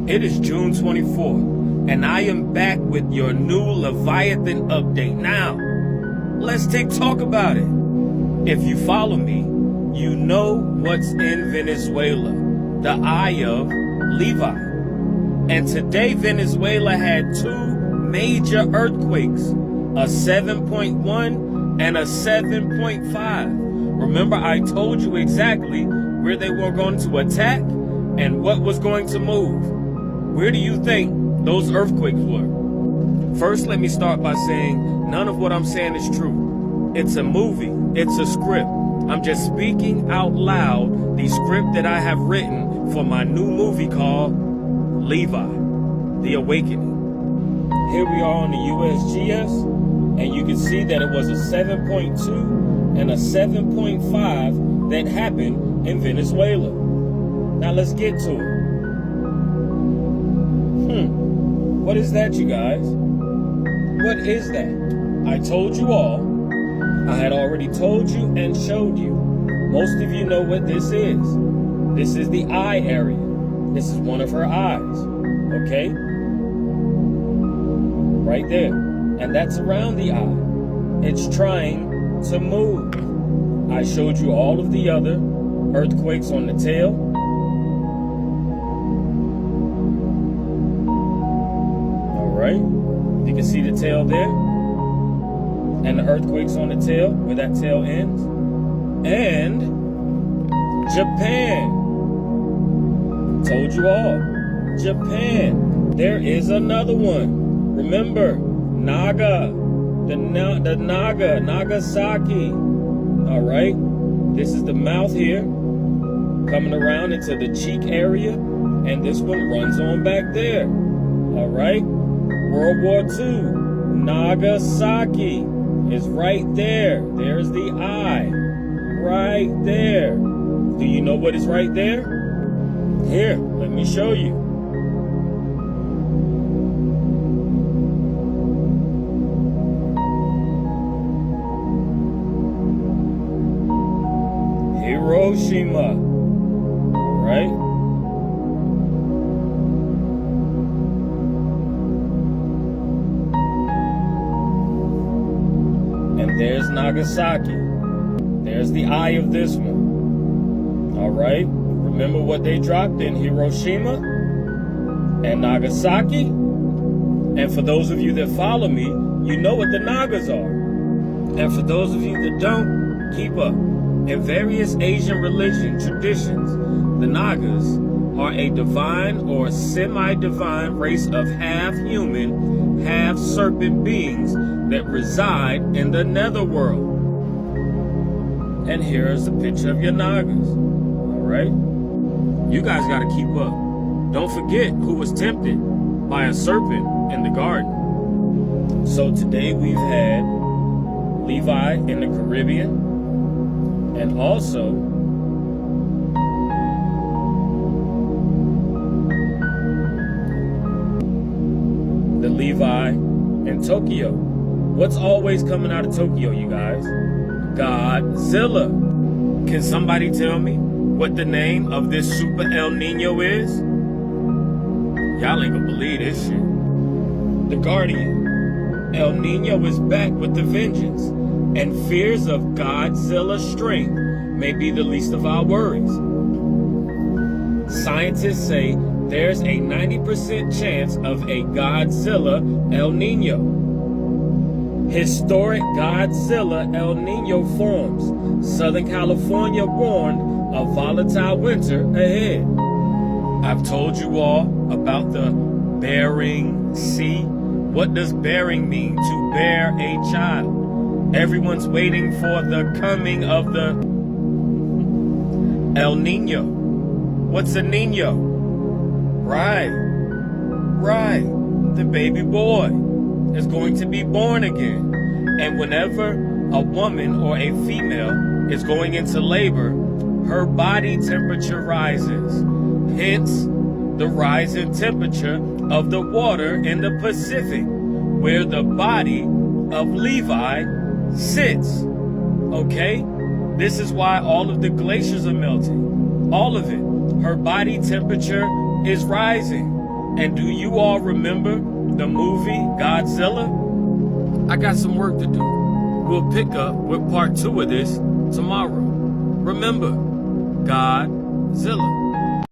It is June 24th, and I am back with your new Leviathan update. Now, let's talk about it. If you follow me, you know what's in Venezuela, the Eye of Levi. And today, Venezuela had two major earthquakes, a 7.1 and a 7.5. Remember, I told you exactly where they were going to attack and what was going to move. Where do you think those earthquakes were? First, let me start by saying none of what I'm saying is true. It's a movie. It's a script. I'm just speaking out loud the script that I have written for my new movie called Levi, The Awakening. Here we are on the USGS, and you can see that it was a 7.2 and a 7.5 that happened in Venezuela. Now let's get to it. What is that, you guys? What is that? I told you all. I had already told you and showed you. Most of you know what this is. This is the eye area. This is one of her eyes. Okay? Right there. And that's around the eye. It's trying to move. I showed you all of the other earthquakes on the tail. Right? You can see the tail there. And the earthquakes on the tail, where that tail ends. And Japan. Told you all. Japan. There is another one. Remember, Naga. The Naga. Nagasaki. Alright? This is the mouth here. Coming around into the cheek area. And this one runs on back there. Alright? World War II, Nagasaki is right there. There's the eye, right there. Do you know what is right there? Here, let me show you. Hiroshima, right? There's Nagasaki. There's the eye of this one. All right? Remember what they dropped in Hiroshima and Nagasaki? And for those of you that follow me, you know what the Nagas are. And for those of you that don't, keep up. In various Asian religion traditions, the Nagas are a divine or semi-divine race of half-human, half-serpent beings that reside in the netherworld. And here's a picture of your Nagas. All right? You guys got to keep up. Don't forget who was tempted by a serpent in the garden. So today we've had Levi in the Caribbean, and also the Levi in Tokyo. What's always coming out of Tokyo, you guys? Godzilla. Can somebody tell me what the name of this super El Nino is? Y'all ain't gonna believe this shit. The Guardian. El Nino is back with the vengeance, and fears of Godzilla's strength may be the least of our worries. Scientists say there's a 90% chance of a Godzilla El Nino. Historic Godzilla El Nino forms. Southern California warned of volatile winter ahead. I've told you all about the Bering Sea. What does bearing mean? To bear a child. Everyone's waiting for the coming of the El Nino. What's a Nino? Right. The baby boy is going to be born again. And whenever a woman or a female is going into labor, her body temperature rises. Hence, the rise in temperature of the water in the Pacific, where the body of Levi sits. Okay? This is why all of the glaciers are melting. All of it. Her body temperature is rising. And do you all remember the movie Godzilla? I got some work to do. We'll pick up with part 2 of this tomorrow. Remember, Godzilla.